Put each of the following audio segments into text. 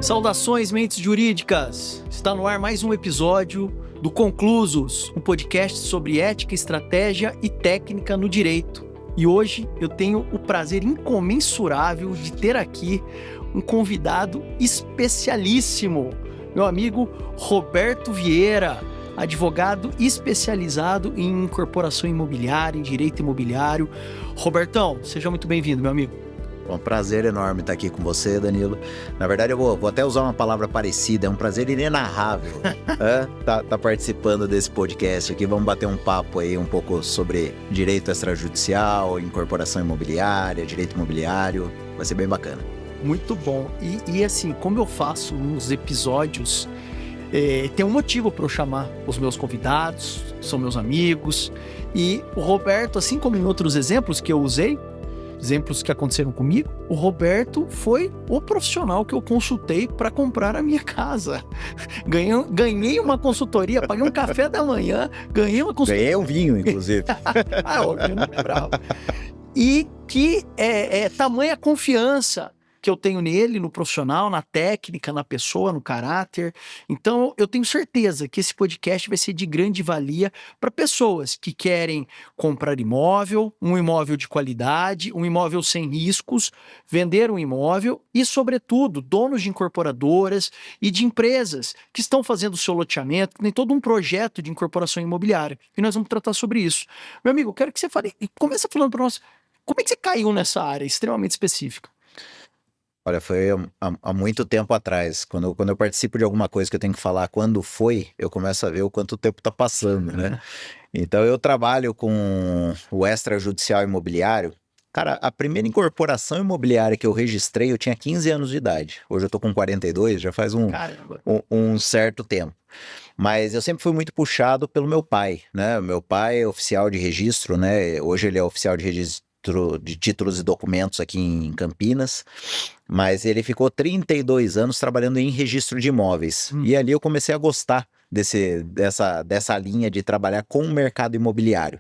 Saudações, mentes jurídicas! Está no ar mais um episódio do Conclusos, um podcast sobre ética, estratégia e técnica no direito. E hoje eu tenho o prazer incomensurável de ter aqui um convidado especialíssimo, meu amigo Roberto Vieira, advogado especializado em incorporação imobiliária, em direito imobiliário. Robertão, seja muito bem-vindo, meu amigo. Um prazer enorme estar aqui com você, Danilo. Na verdade, eu vou até usar uma palavra parecida, é um prazer inenarrável tá participando desse podcast aqui. Vamos bater um papo aí um pouco sobre direito extrajudicial, incorporação imobiliária, direito imobiliário. Vai ser bem bacana. Muito bom. E assim, como eu faço uns episódios, tem um motivo para eu chamar os meus convidados, são meus amigos. E o Roberto, assim como em outros exemplos que eu usei, exemplos que aconteceram comigo, o Roberto foi o profissional que eu consultei para comprar a minha casa. Ganhei uma consultoria, paguei um café da manhã, ganhei uma consultoria. Ganhei um vinho, inclusive. Eu não lembrava. E que tamanha confiança que eu tenho nele, no profissional, na técnica, na pessoa, no caráter. Então, eu tenho certeza que esse podcast vai ser de grande valia para pessoas que querem comprar imóvel, um imóvel de qualidade, um imóvel sem riscos, vender um imóvel e, sobretudo, donos de incorporadoras e de empresas que estão fazendo o seu loteamento, que tem todo um projeto de incorporação imobiliária. E nós vamos tratar sobre isso. Meu amigo, eu quero que você fale, começa falando para nós, como é que você caiu nessa área extremamente específica? Olha, foi há muito tempo atrás. Quando eu participo de alguma coisa que eu tenho que falar quando foi, eu começo a ver o quanto tempo está passando, né? Então, eu trabalho com o extrajudicial imobiliário. Cara, a primeira incorporação imobiliária que eu registrei, eu tinha 15 anos de idade. Hoje eu tô com 42, já faz um certo tempo. Mas eu sempre fui muito puxado pelo meu pai, né? Meu pai é oficial de registro, né? Hoje ele é oficial de registro de títulos e documentos aqui em Campinas, mas ele ficou 32 anos trabalhando em registro de imóveis. E ali eu comecei a gostar dessa linha de trabalhar com o mercado imobiliário,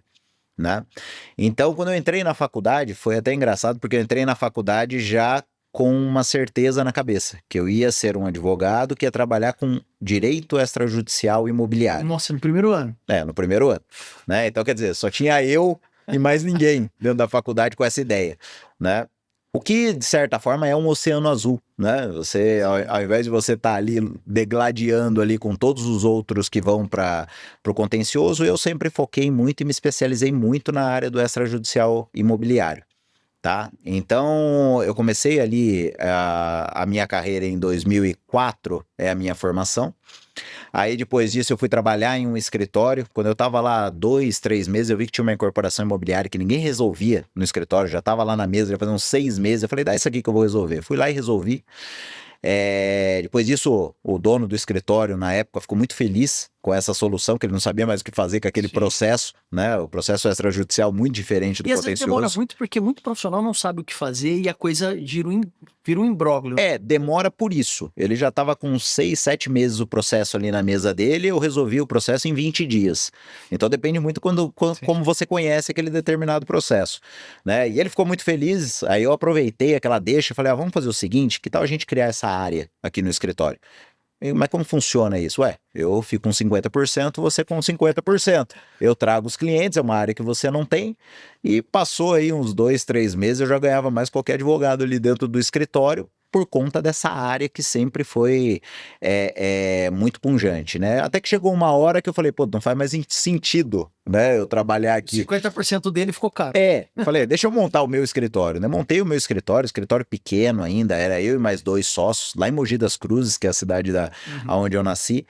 né? Então, quando eu entrei na faculdade, foi até engraçado, porque eu entrei na faculdade já com uma certeza na cabeça, que eu ia ser um advogado que ia trabalhar com direito extrajudicial imobiliário. Nossa, no primeiro ano? No primeiro ano, né? Então, quer dizer, só tinha eu e mais ninguém dentro da faculdade com essa ideia, né? O que, de certa forma, é um oceano azul, né? Você, ao invés de você estar ali degladiando ali com todos os outros que vão para o contencioso, eu sempre foquei muito e me especializei muito na área do extrajudicial imobiliário, tá? Então, eu comecei ali a minha carreira em 2004, é a minha formação. Aí, depois disso, eu fui trabalhar em um escritório. Quando eu estava lá 2, 3 meses, eu vi que tinha uma incorporação imobiliária que ninguém resolvia no escritório. Já estava lá na mesa, já fazia uns 6 meses. Eu falei, dá isso aqui que eu vou resolver. Fui lá e resolvi. Depois disso, o dono do escritório, na época, ficou muito feliz com essa solução, que ele não sabia mais o que fazer com aquele processo, né? O processo extrajudicial muito diferente do contencioso. E às vezes demora muito, porque muito profissional não sabe o que fazer e a coisa vira um imbróglio. Demora por isso. Ele já estava com 6, 7 meses o processo ali na mesa dele, eu resolvi o processo em 20 dias. Então depende muito como você conhece aquele determinado processo, né? E ele ficou muito feliz, aí eu aproveitei aquela deixa e falei, vamos fazer o seguinte, que tal a gente criar essa área aqui no escritório? Mas como funciona isso? Eu fico com 50%, você com 50%. Eu trago os clientes, é uma área que você não tem. E passou aí uns 2, 3 meses, eu já ganhava mais qualquer advogado ali dentro do escritório, por conta dessa área que sempre foi muito pungente, né? Até que chegou uma hora que eu falei, não faz mais sentido, né, eu trabalhar aqui. 50% dele ficou caro. Falei, deixa eu montar o meu escritório, né? Montei o meu escritório pequeno ainda, era eu e mais 2 sócios, lá em Mogi das Cruzes, que é a cidade onde eu nasci.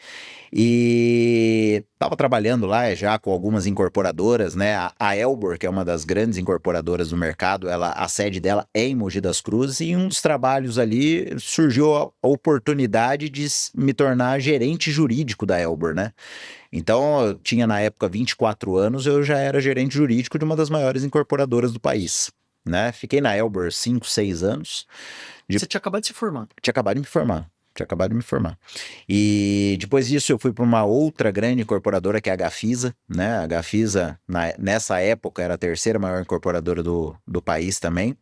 E estava trabalhando lá já com algumas incorporadoras, né? A Elbor, que é uma das grandes incorporadoras do mercado, a sede dela é em Mogi das Cruzes, e em um dos trabalhos ali surgiu a oportunidade de me tornar gerente jurídico da Elbor, né? Então, eu tinha na época 24 anos, eu já era gerente jurídico de uma das maiores incorporadoras do país, né? Fiquei na Elbor 5, 6 anos. Você tinha acabado de se formar? Tinha acabado de me formar. E depois disso eu fui para uma outra grande incorporadora, que é a Gafisa, né? A Gafisa, nessa época, era a terceira maior incorporadora do país também.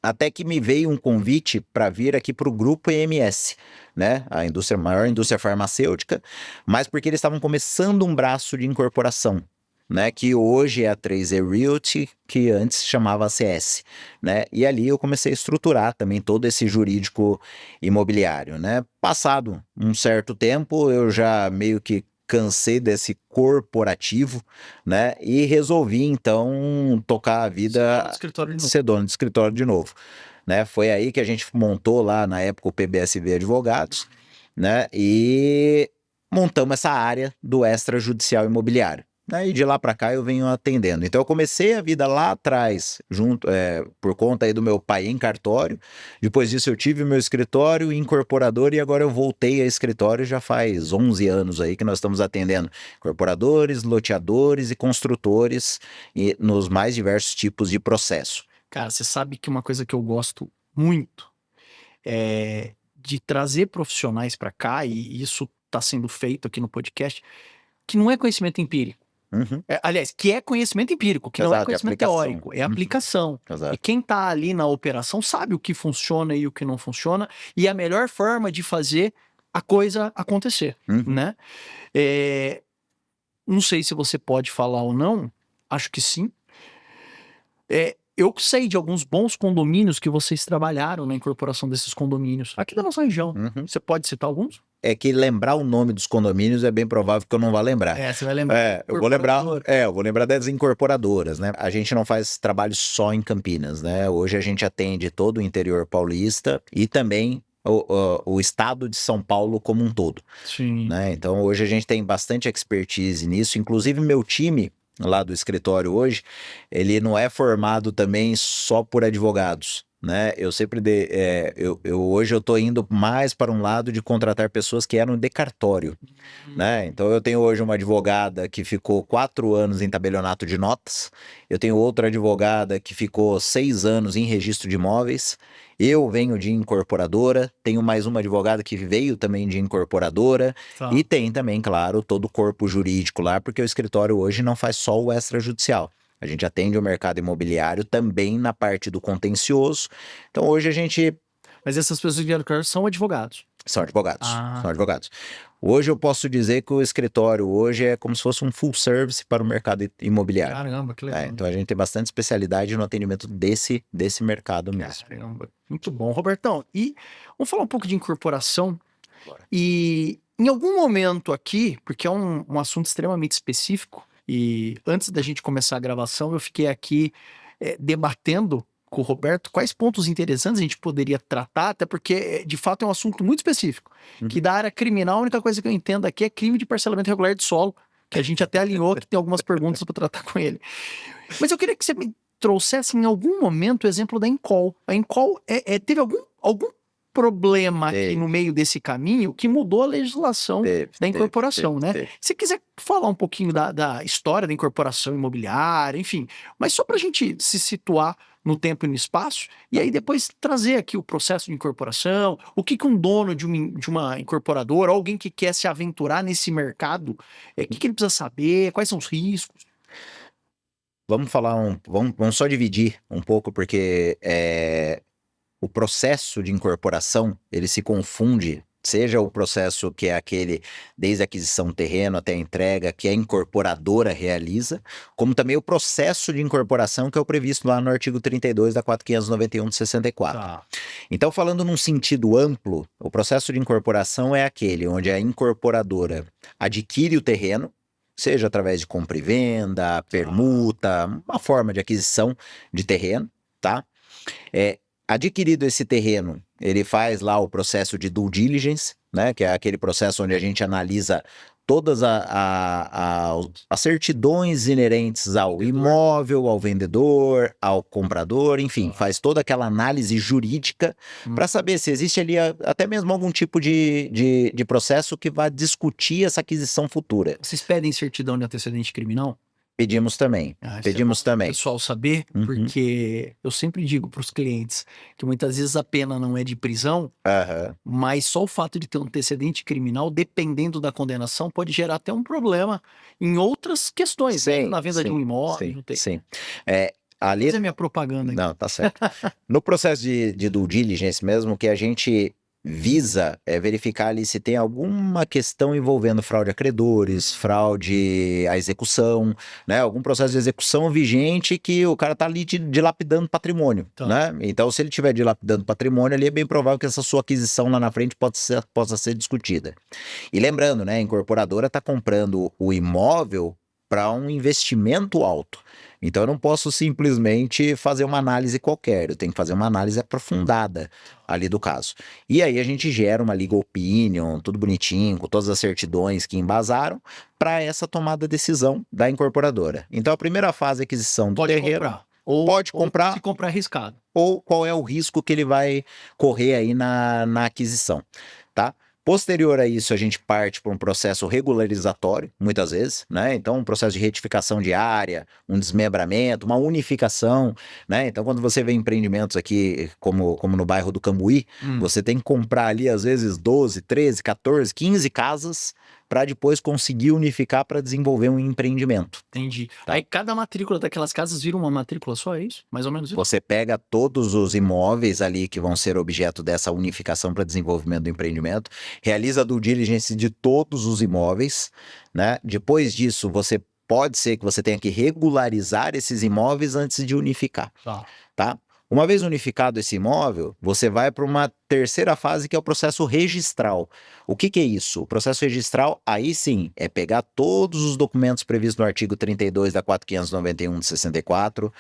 até que me veio um convite para vir aqui para o Grupo EMS, né? Maior indústria farmacêutica, mas porque eles estavam começando um braço de incorporação, né? Que hoje é a 3E Realty, que antes chamava ACS, né? E ali eu comecei a estruturar também todo esse jurídico imobiliário, né? Passado um certo tempo, eu já meio que cansei desse corporativo, né? E resolvi então tocar a vida, ser dono de escritório de novo, né? Foi aí que a gente montou lá na época o PBSV Advogados, né? E montamos essa área do extrajudicial imobiliário. E de lá para cá eu venho atendendo. Então eu comecei a vida lá atrás, por conta aí do meu pai em cartório. Depois disso eu tive o meu escritório incorporador e agora eu voltei a escritório já faz 11 anos aí que nós estamos atendendo incorporadores, loteadores e construtores nos mais diversos tipos de processo. Cara, você sabe que uma coisa que eu gosto muito é de trazer profissionais para cá, e isso está sendo feito aqui no podcast, que não é conhecimento empírico. Uhum. Aliás, que é conhecimento empírico, que não é conhecimento teórico, é aplicação. Exato. E quem está ali na operação sabe o que funciona e o que não funciona, e a melhor forma de fazer a coisa acontecer, né? Não sei se você pode falar ou não, acho que sim. Eu sei de alguns bons condomínios que vocês trabalharam na incorporação desses condomínios aqui da nossa região. Você pode citar alguns? É que lembrar o nome dos condomínios é bem provável que eu não vá lembrar. Você vai lembrar. Eu vou lembrar das incorporadoras, né? A gente não faz trabalho só em Campinas, né? Hoje a gente atende todo o interior paulista e também o estado de São Paulo como um todo. Sim. Né? Então hoje a gente tem bastante expertise nisso, inclusive meu time lá do escritório hoje, ele não é formado também só por advogados, né? Eu sempre hoje eu tô indo mais para um lado de contratar pessoas que eram de cartório, né? Então eu tenho hoje uma advogada que ficou 4 anos em tabelionato de notas, eu tenho outra advogada que ficou 6 anos em registro de imóveis, eu venho de incorporadora, tenho mais uma advogada que veio também de incorporadora, e tem também, claro, todo o corpo jurídico lá, porque o escritório hoje não faz só o extrajudicial. A gente atende o mercado imobiliário também na parte do contencioso. Então hoje a gente... Mas essas pessoas que vieram do são advogados? São advogados, são advogados. Hoje eu posso dizer que o escritório hoje é como se fosse um full service para o mercado imobiliário. Caramba, que legal. Então a gente tem bastante especialidade no atendimento desse mercado mesmo. Caramba, muito bom. Robertão, e vamos falar um pouco de incorporação. E em algum momento aqui, porque é um assunto extremamente específico, e antes da gente começar a gravação, eu fiquei aqui debatendo com o Roberto quais pontos interessantes a gente poderia tratar, até porque, de fato, é um assunto muito específico, que da área criminal, a única coisa que eu entendo aqui é crime de parcelamento irregular de solo, que a gente até alinhou, que tem algumas perguntas para tratar com ele. Mas eu queria que você me trouxesse em algum momento o exemplo da Encol. A Encol teve algum problema aqui no meio desse caminho que mudou a legislação da incorporação, né? Se quiser falar um pouquinho da história da incorporação imobiliária, enfim, mas só para a gente se situar no tempo e no espaço, e aí depois trazer aqui o processo de incorporação, o que um dono de uma incorporadora, ou alguém que quer se aventurar nesse mercado, o que ele precisa saber, quais são os riscos. Vamos só dividir um pouco, porque o processo de incorporação, ele se confunde, seja o processo que é aquele desde a aquisição do terreno até a entrega, que a incorporadora realiza, como também o processo de incorporação que é o previsto lá no artigo 32 da 4.591 de 64. Então, falando num sentido amplo, o processo de incorporação é aquele onde a incorporadora adquire o terreno, seja através de compra e venda, permuta, uma forma de aquisição de terreno, tá? Adquirido esse terreno, ele faz lá o processo de due diligence, né, que é aquele processo onde a gente analisa todas as certidões inerentes ao imóvel, ao vendedor, ao comprador, enfim, faz toda aquela análise jurídica para saber se existe ali até mesmo algum tipo de processo que vai discutir essa aquisição futura. Vocês pedem certidão de antecedente criminal? Pedimos também, pedimos também. O pessoal saber, porque eu sempre digo para os clientes que muitas vezes a pena não é de prisão, mas só o fato de ter um antecedente criminal, dependendo da condenação, pode gerar até um problema em outras questões, na venda de um imóvel. Sim. ali... Fazer minha propaganda aqui. Não, tá certo. No processo de due diligence mesmo, que a gente visa verificar ali se tem alguma questão envolvendo fraude a credores, fraude à execução, né? Algum processo de execução vigente que o cara tá ali dilapidando patrimônio, Tá. né? Então, se ele estiver dilapidando patrimônio, ali é bem provável que essa sua aquisição lá na frente possa ser discutida. E lembrando, né? A incorporadora está comprando o imóvel para um investimento alto. Então eu não posso simplesmente fazer uma análise qualquer, eu tenho que fazer uma análise aprofundada ali do caso. E aí a gente gera uma legal opinion, tudo bonitinho, com todas as certidões que embasaram, para essa tomada de decisão da incorporadora. Então a primeira fase é aquisição do terreno. Comprar. Pode comprar. Ou se comprar arriscado. Ou qual é o risco que ele vai correr aí na aquisição, tá? Posterior a isso, a gente parte para um processo regularizatório, muitas vezes, né? Então, um processo de retificação de área, um desmembramento, uma unificação, né? Então, quando você vê empreendimentos aqui, como no bairro do Cambuí, você tem que comprar ali, às vezes, 12, 13, 14, 15 casas para depois conseguir unificar para desenvolver um empreendimento. Entendi. Tá. Aí cada matrícula daquelas casas vira uma matrícula só, é isso? Mais ou menos isso? Você pega todos os imóveis ali que vão ser objeto dessa unificação para desenvolvimento do empreendimento, realiza a due diligence de todos os imóveis, né? Depois disso, pode ser que você tenha que regularizar esses imóveis antes de unificar, tá? Uma vez unificado esse imóvel, você vai para uma terceira fase, que é o processo registral. O que é isso? O processo registral, aí sim, é pegar todos os documentos previstos no artigo 32 da 4591 de 64,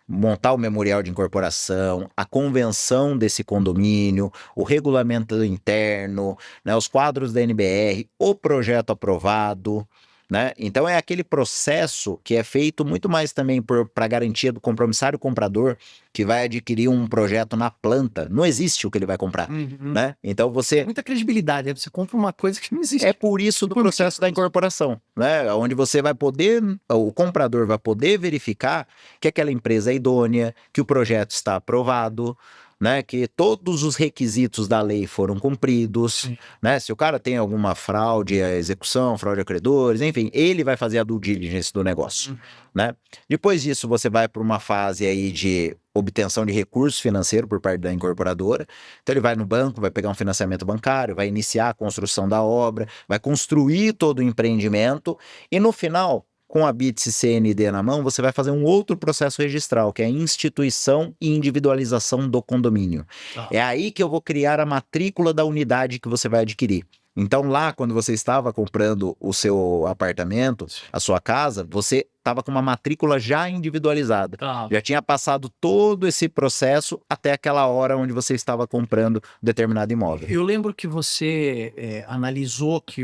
montar o memorial de incorporação, a convenção desse condomínio, o regulamento interno, né, os quadros da NBR, o projeto aprovado, né? Então é aquele processo que é feito muito mais também para garantia do compromissário comprador, que vai adquirir um projeto na planta. Não existe o que ele vai comprar, né? Então você... Muita credibilidade, você compra uma coisa que não existe. É por isso do processo da incorporação, né? Onde você vai poder, o comprador vai poder verificar que aquela empresa é idônea, que o projeto está aprovado, né, que todos os requisitos da lei foram cumpridos, né? Se o cara tem alguma fraude à execução, fraude a credores, enfim, ele vai fazer a due diligence do negócio, né? Depois disso, você vai para uma fase aí de obtenção de recurso financeiro por parte da incorporadora. Então ele vai no banco, vai pegar um financiamento bancário, vai iniciar a construção da obra, vai construir todo o empreendimento e no final, com a BITS CND na mão, você vai fazer um outro processo registral, que é a instituição e individualização do condomínio. É aí que eu vou criar a matrícula da unidade que você vai adquirir. Então lá, quando você estava comprando o seu apartamento, a sua casa, você estava com uma matrícula já individualizada. Já tinha passado todo esse processo até aquela hora onde você estava comprando determinado imóvel. Eu lembro que você analisou que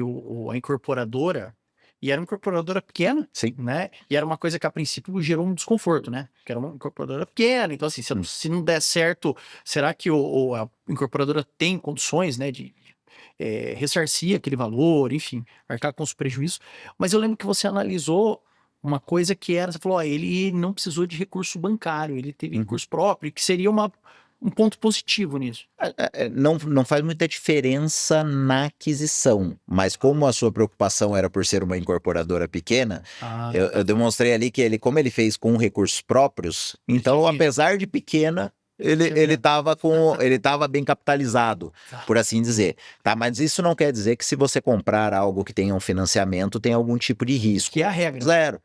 a incorporadora... E era uma incorporadora pequena, sim, né? E era uma coisa que a princípio gerou um desconforto, né? Que era uma incorporadora pequena. Então, assim, se não der certo, será que a incorporadora tem condições, né, de ressarcir aquele valor, enfim, arcar com os prejuízos? Mas eu lembro que você analisou uma coisa que era, você falou, ó, ele não precisou de recurso bancário, ele teve recurso próprio, que seria um ponto positivo nisso. Não faz muita diferença na aquisição, mas como a sua preocupação era por ser uma incorporadora pequena, eu demonstrei ali que como ele fez com recursos próprios, então apesar de pequena, ele estava bem capitalizado, por assim dizer, tá? Mas isso não quer dizer que se você comprar algo que tenha um financiamento, tem algum tipo de risco. Que é a regra. Zero.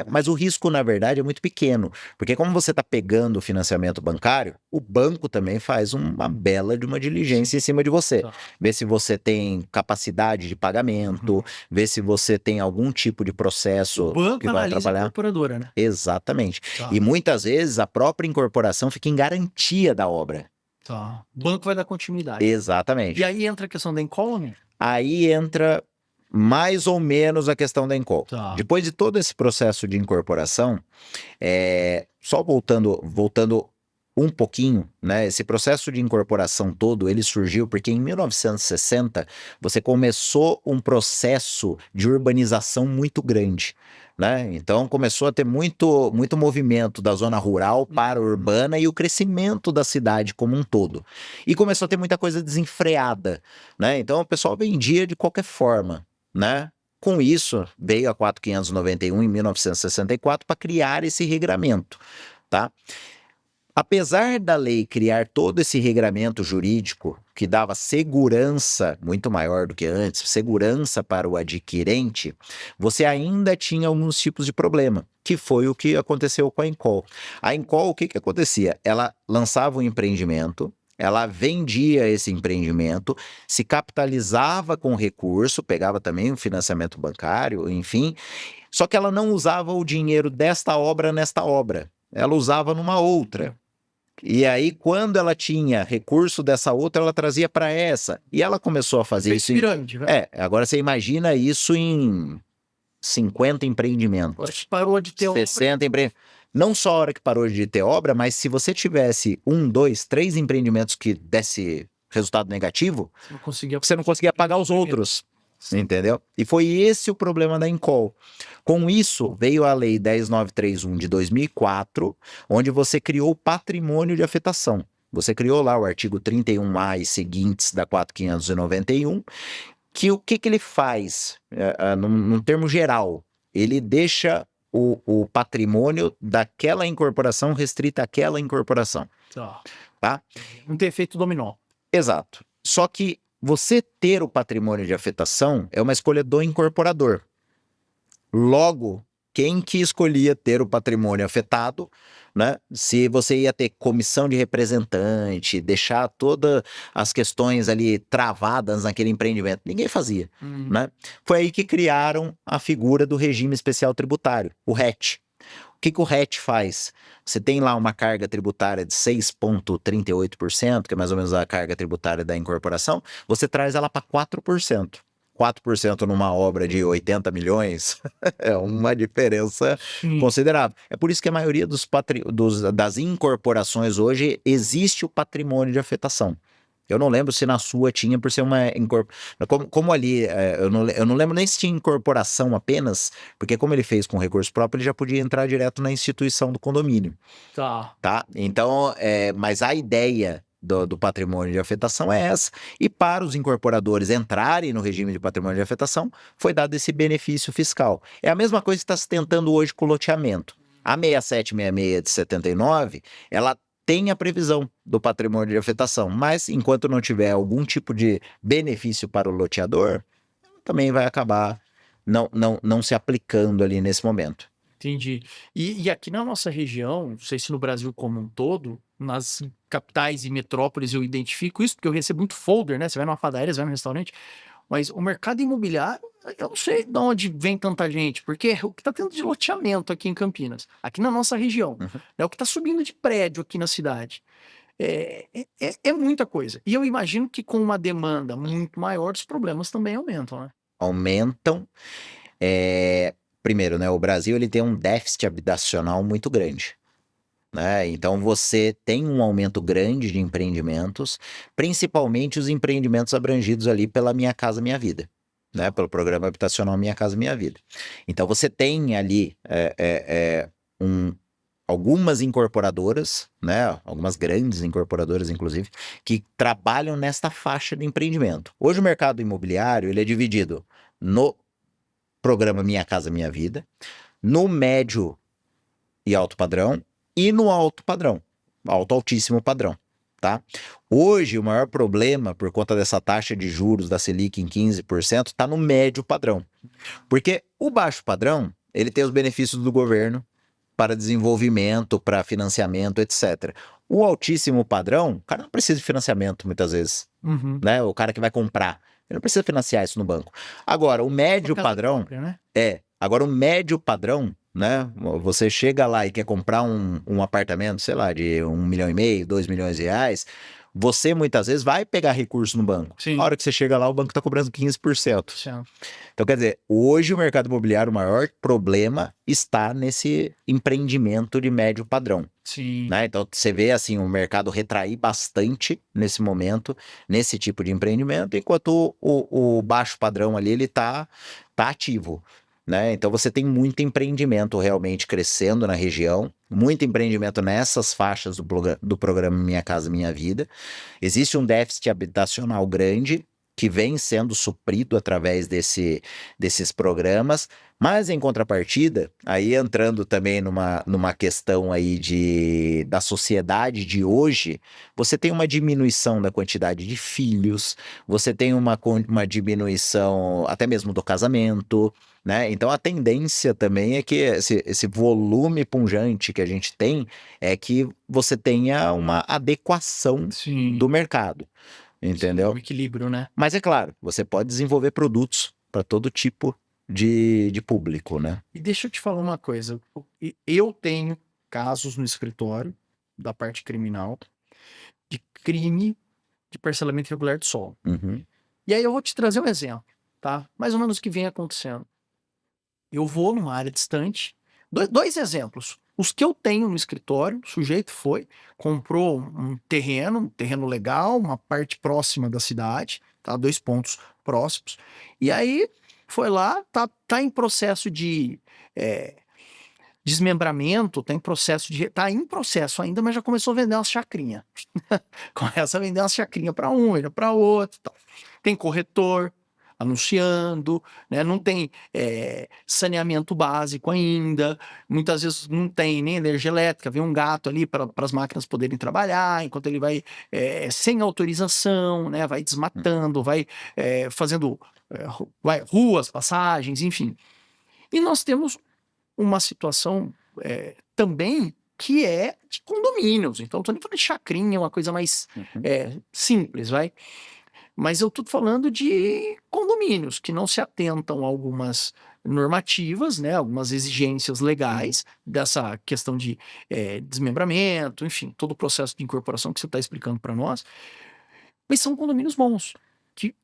Mas o risco, na verdade, é muito pequeno, porque como você está pegando o financiamento bancário, o banco também faz uma bela de uma diligência em cima de você. Vê se você tem capacidade de pagamento, vê se você tem algum tipo de processo que vai atrapalhar. A incorporadora, né? Exatamente. E muitas vezes a própria incorporação fica em garantia da obra. O banco vai dar continuidade. Exatamente. E aí entra a questão da encol, né? Aí entra mais ou menos a questão da encol. Depois de todo esse processo de incorporação, só voltando um pouquinho, né? Esse processo de incorporação todo, ele surgiu porque em 1960 você começou um processo de urbanização muito grande, né? Então começou a ter muito movimento da zona rural para a urbana e o crescimento da cidade como um todo. E começou a ter muita coisa desenfreada, né? Então o pessoal vendia de qualquer forma, né? Com isso, veio a 4591 em 1964 para criar esse regramento, tá? Apesar da lei criar todo esse regramento jurídico que dava segurança muito maior do que antes, segurança para o adquirente, você ainda tinha alguns tipos de problema, que foi o que aconteceu com a Encol. A Encol, o que que acontecia? Ela lançava um empreendimento, ela vendia esse empreendimento, se capitalizava com recurso, pegava também um financiamento bancário, enfim, só que ela não usava o dinheiro desta obra nesta obra, ela usava numa outra. E aí, quando ela tinha recurso dessa outra, ela trazia para essa. E ela começou a fazer Fez isso pirâmide, velho. agora você imagina isso em 50 Agora empreendimentos, que parou de ter obra, 60 empreendimentos. Não só a hora que parou de ter obra, mas se você tivesse 1, 2, 3 empreendimentos que desse resultado negativo, você não conseguia pagar os outros. Entendeu? E foi esse o problema da Encol. Com isso, veio a Lei 10.931 de 2004, onde você criou o patrimônio de afetação. Você criou lá o artigo 31A e seguintes da 4.591, que o que ele faz, num termo geral, ele deixa o patrimônio daquela incorporação restrito àquela incorporação. Tá? Não ter efeito dominó. Exato. Só que você ter o patrimônio de afetação é uma escolha do incorporador. Logo, quem que escolhia ter o patrimônio afetado, né? Se você ia ter comissão de representante, deixar todas as questões ali travadas naquele empreendimento, ninguém fazia, né? Foi aí que criaram a figura do regime especial tributário, o RET. O que o RET faz? Você tem lá uma carga tributária de 6,38%, que é mais ou menos a carga tributária da incorporação, você traz ela para 4%. 4% numa obra de 80 milhões é uma diferença considerável. É por isso que a maioria das incorporações hoje existe o patrimônio de afetação. Eu não lembro se na sua tinha, por ser uma incorporação. Como ali, eu não lembro nem se tinha incorporação apenas, porque como ele fez com recurso próprio, ele já podia entrar direto na instituição do condomínio. Tá? Então, mas a ideia do patrimônio de afetação é essa, e para os incorporadores entrarem no regime de patrimônio de afetação, foi dado esse benefício fiscal. É a mesma coisa que está se tentando hoje com o loteamento. A 6766 de 79, ela tem a previsão do patrimônio de afetação, mas enquanto não tiver algum tipo de benefício para o loteador, também vai acabar não se aplicando ali nesse momento. Entendi. E aqui na nossa região, não sei se no Brasil como um todo, nas capitais e metrópoles eu identifico isso, porque eu recebo muito folder, né? Você vai numa padaria, você vai num restaurante, mas o mercado imobiliário, eu não sei de onde vem tanta gente, porque é o que está tendo de loteamento aqui em Campinas, aqui na nossa região, é o que está subindo de prédio aqui na cidade. É muita coisa. E eu imagino que com uma demanda muito maior, os problemas também aumentam, né? Aumentam. Primeiro, né, o Brasil ele tem um déficit habitacional muito grande, né? Então você tem um aumento grande de empreendimentos, principalmente os empreendimentos abrangidos ali pela Minha Casa Minha Vida, né? Pelo programa habitacional Minha Casa Minha Vida. Então você tem ali algumas incorporadoras, né? Algumas grandes incorporadoras, inclusive, que trabalham nesta faixa de empreendimento. Hoje o mercado imobiliário ele é dividido no programa Minha Casa Minha Vida, no médio e alto padrão e no alto padrão, altíssimo padrão, tá? Hoje o maior problema por conta dessa taxa de juros da Selic em 15% está no médio padrão, porque o baixo padrão ele tem os benefícios do governo para desenvolvimento, para financiamento, etc. O altíssimo padrão, o cara não precisa de financiamento muitas vezes, né? O cara que vai comprar, ele não precisa financiar isso no banco. Agora, o médio padrão própria, né? Agora o médio padrão, né? Você chega lá e quer comprar um apartamento, sei lá, de 1,5 milhão, 2 milhões de reais, você muitas vezes vai pegar recurso no banco. Sim. A hora que você chega lá, o banco está cobrando 15%. Sim. Então, quer dizer, hoje o mercado imobiliário, o maior problema está nesse empreendimento de médio padrão. Sim. Né? Então, você vê assim, o mercado retrair bastante nesse momento, nesse tipo de empreendimento, enquanto o baixo padrão ali, ele tá ativo. Né? Então, você tem muito empreendimento realmente crescendo na região, muito empreendimento nessas faixas do programa Minha Casa Minha Vida. Existe um déficit habitacional grande, que vem sendo suprido através desses programas, mas em contrapartida, aí entrando também numa questão aí da sociedade de hoje, você tem uma diminuição da quantidade de filhos, você tem uma diminuição até mesmo do casamento, né? Então a tendência também é que esse volume pungente que a gente tem é que você tenha uma adequação Sim. do mercado. Entendeu? O equilíbrio, né? Mas é claro, você pode desenvolver produtos para todo tipo de público, né? E deixa eu te falar uma coisa. Eu tenho casos no escritório da parte criminal de crime de parcelamento irregular de solo. Uhum. E aí eu vou te trazer um exemplo, tá? Mais ou menos o que vem acontecendo. Eu vou numa área distante. Dois exemplos. Os que eu tenho no escritório, o sujeito comprou um terreno legal, uma parte próxima da cidade, tá? 2 pontos próximos. E aí foi lá, tá em processo de desmembramento, tá em processo ainda, mas já começou a vender umas chacrinhas. Começa a vender umas chacrinhas para um, para outro, tal. Tem corretor anunciando, né? Não tem saneamento básico ainda, muitas vezes não tem nem energia elétrica, vem um gato ali para as máquinas poderem trabalhar, enquanto ele vai sem autorização, né? Vai desmatando, vai fazendo ruas, passagens, enfim. E nós temos uma situação também que é de condomínios, então estou nem falando de chacrinha, uma coisa mais simples, vai. Mas eu estou falando de condomínios que não se atentam a algumas normativas, né, algumas exigências legais dessa questão de desmembramento, enfim, todo o processo de incorporação que você está explicando para nós. Mas são condomínios bons, que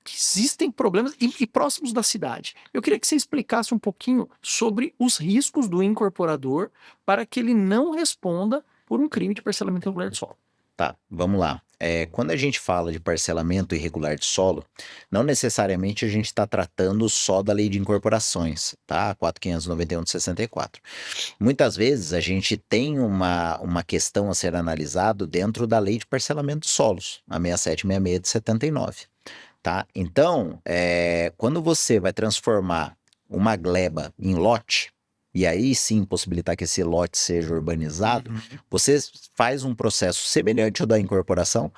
existem problemas e próximos da cidade. Eu queria que você explicasse um pouquinho sobre os riscos do incorporador para que ele não responda por um crime de parcelamento irregular de solo. Tá, vamos lá. Quando a gente fala de parcelamento irregular de solo, não necessariamente a gente está tratando só da lei de incorporações, tá? 4.591 de 64. Muitas vezes a gente tem uma questão a ser analisado dentro da lei de parcelamento de solos, a 6766 de 79. Tá? Então, quando você vai transformar uma gleba em lote, e aí sim possibilitar que esse lote seja urbanizado, você faz um processo semelhante ao da incorporação,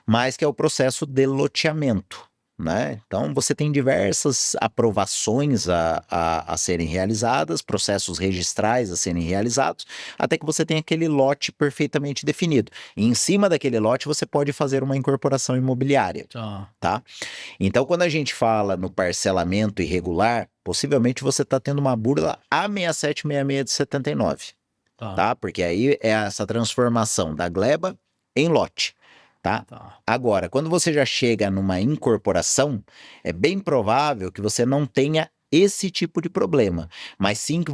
mas que é o processo de loteamento. Né? Então, você tem diversas aprovações a serem realizadas, processos registrais a serem realizados, até que você tem aquele lote perfeitamente definido. E em cima daquele lote, você pode fazer uma incorporação imobiliária. Tá? Então, quando a gente fala no parcelamento irregular, possivelmente você está tendo uma burla A6766 de 79. Tá? Porque aí é essa transformação da gleba em lote. Tá? Agora, quando você já chega numa incorporação, é bem provável que você não tenha esse tipo de problema, mas sim que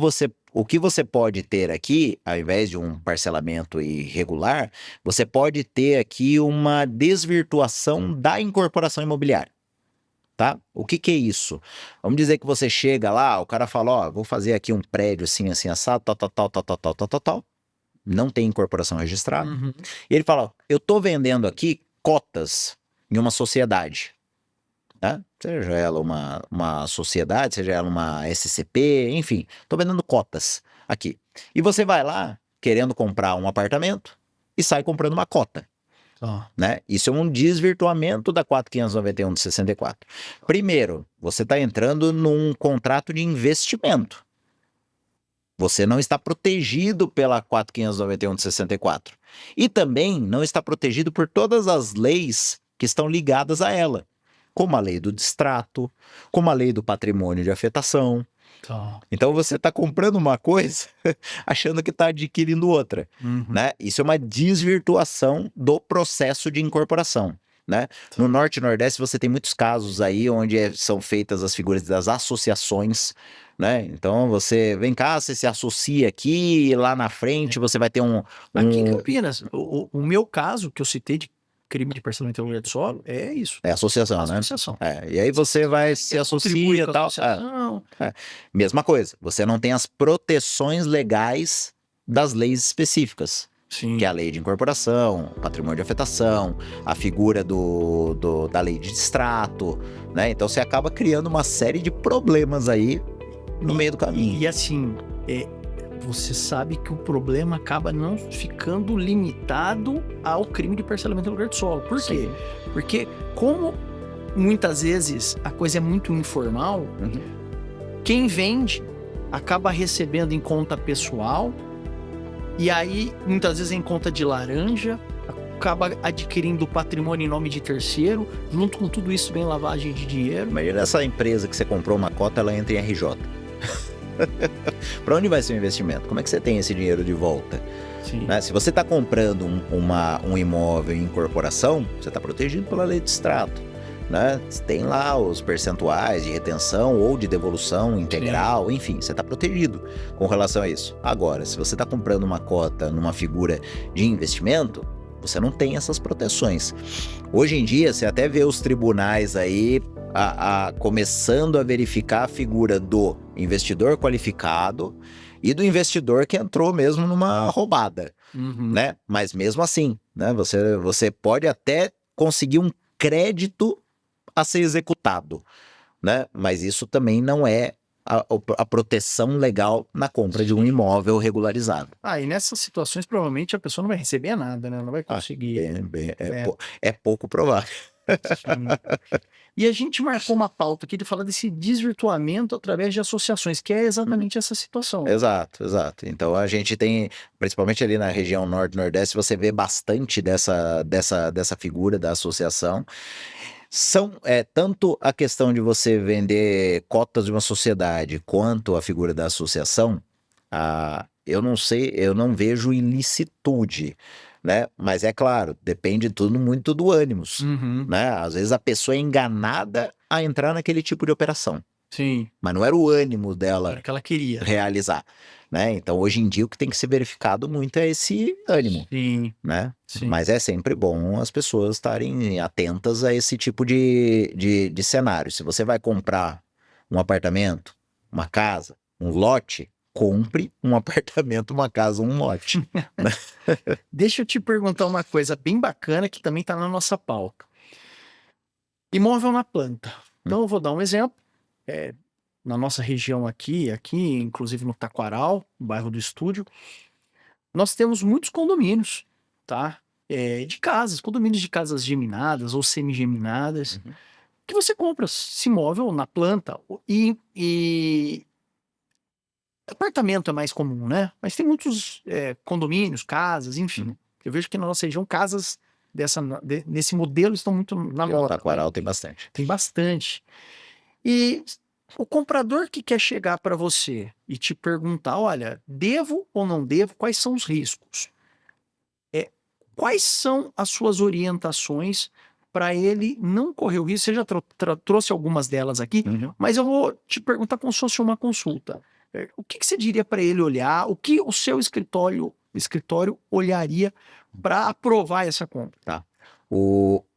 o que você pode ter aqui, ao invés de um parcelamento irregular, você pode ter aqui uma desvirtuação da incorporação imobiliária. Tá? O que é isso? Vamos dizer que você chega lá, o cara fala, ó, vou fazer aqui um prédio assim, assim, assado, tal. Não tem incorporação registrada. E ele fala, ó, eu tô vendendo aqui cotas em uma sociedade. Tá? Seja ela uma sociedade, seja ela uma SCP, enfim, tô vendendo cotas aqui. E você vai lá querendo comprar um apartamento e sai comprando uma cota. Né? Isso é um desvirtuamento da 4.591 de 64. Primeiro, você está entrando num contrato de investimento. Você não está protegido pela 4.591 de 64. E também não está protegido por todas as leis que estão ligadas a ela, como a lei do distrato, como a lei do patrimônio de afetação. Então você está comprando uma coisa achando que está adquirindo outra. Né? Isso é uma desvirtuação do processo de incorporação. Né? No Norte e Nordeste você tem muitos casos aí onde são feitas as figuras das associações, né? Então você vem cá, você se associa aqui e lá na frente você vai ter Aqui em Campinas, o meu caso que eu citei de crime de parcelamento irregular de solo é isso. É associação, né? Associação. E aí você vai se associa e tal. Mesma coisa, você não tem as proteções legais das leis específicas. Sim. que é a lei de incorporação, patrimônio de afetação, a figura da lei de distrato, né? Então você acaba criando uma série de problemas aí no meio do caminho. E assim, você sabe que o problema acaba não ficando limitado ao crime de parcelamento em lugar de solo. Por quê? Porque como muitas vezes a coisa é muito informal, quem vende acaba recebendo em conta pessoal, e aí muitas vezes em conta de laranja, acaba adquirindo patrimônio em nome de terceiro, junto com tudo isso vem lavagem de dinheiro. Imagina essa empresa que você comprou uma cota, ela entra em RJ. Para onde vai ser o investimento? Como é que você tem esse dinheiro de volta? Né? Se você está comprando um imóvel em incorporação, você está protegido pela lei de distrato. Né? Tem lá os percentuais de retenção ou de devolução integral, enfim, você está protegido com relação a isso. Agora, se você está comprando uma cota numa figura de investimento, você não tem essas proteções. Hoje em dia, você até vê os tribunais aí começando a verificar a figura do investidor qualificado e do investidor que entrou mesmo numa roubada, né? Mas mesmo assim, né? Você pode até conseguir um crédito a ser executado, né? Mas isso também não é a proteção legal na compra de um imóvel regularizado. E nessas situações provavelmente a pessoa não vai receber nada, né? Não vai conseguir. É pouco provável. E a gente marcou uma pauta aqui de falar desse desvirtuamento através de associações, que é exatamente essa situação. Exato. Então a gente tem, principalmente ali na região norte e nordeste, você vê bastante dessa figura da associação. Tanto a questão de você vender cotas de uma sociedade quanto a figura da associação, eu não sei, eu não vejo ilicitude, né? Mas é claro, depende tudo muito do ânimos, né? Às vezes a pessoa é enganada a entrar naquele tipo de operação. Sim. Mas não era o ânimo dela que ela queria realizar, né? Então hoje em dia o que tem que ser verificado muito é esse ânimo, né? Mas é sempre bom as pessoas estarem atentas a esse tipo de cenário. Se você vai comprar um apartamento, uma casa, um lote, compre um apartamento, uma casa, um lote. Deixa eu te perguntar uma coisa bem bacana que também está na nossa pauta. Imóvel na planta. Então eu vou dar um exemplo. Na nossa região aqui, inclusive no Taquaral, no bairro do Estúdio, nós temos muitos condomínios, tá? De casas, condomínios de casas geminadas ou semi-geminadas, que você compra esse imóvel na planta e apartamento é mais comum, né? Mas tem muitos condomínios, casas, enfim. Eu vejo que na nossa região casas nesse modelo estão muito na moda. No Taquaral tem bastante. Tem bastante. E o comprador que quer chegar para você e te perguntar, olha, devo ou não devo, quais são os riscos? Quais são as suas orientações para ele não correr o risco? Você já trouxe algumas delas aqui, mas eu vou te perguntar como se fosse uma consulta. O que você diria para ele olhar? O que o seu escritório olharia para aprovar essa compra? Tá.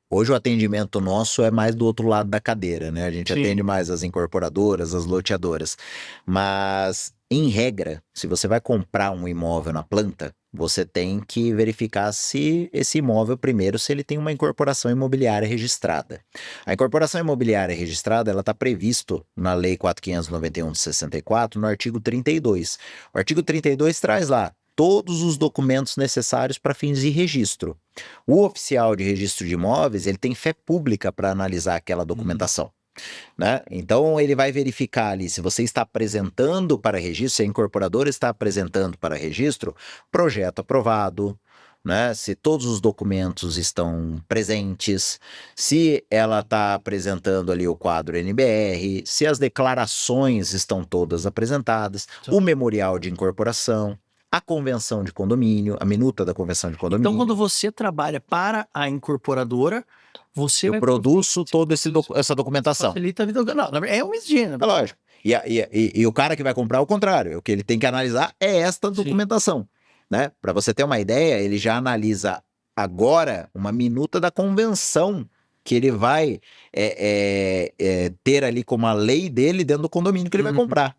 Hoje o atendimento nosso é mais do outro lado da cadeira, né? A gente atende mais as incorporadoras, as loteadoras. Mas, em regra, se você vai comprar um imóvel na planta, você tem que verificar se esse imóvel, primeiro, se ele tem uma incorporação imobiliária registrada. A incorporação imobiliária registrada, ela está previsto na Lei 4.591 de 64, no artigo 32. O artigo 32 traz lá todos os documentos necessários para fins de registro. O oficial de registro de imóveis, ele tem fé pública para analisar aquela documentação. Né? Então ele vai verificar ali se você está apresentando para registro, se a incorporadora está apresentando para registro, projeto aprovado, né? Se todos os documentos estão presentes, se ela está apresentando ali o quadro NBR, se as declarações estão todas apresentadas, o memorial de incorporação, a convenção de condomínio, a minuta da convenção de condomínio. Então, quando você trabalha para a incorporadora, eu produzo toda essa documentação. Facilita a vida. Não, é uma higiene. É lógico. E o cara que vai comprar, o contrário. O que ele tem que analisar é esta documentação. Né? Para você ter uma ideia, ele já analisa agora uma minuta da convenção que ele vai ter ali como a lei dele dentro do condomínio que ele vai comprar.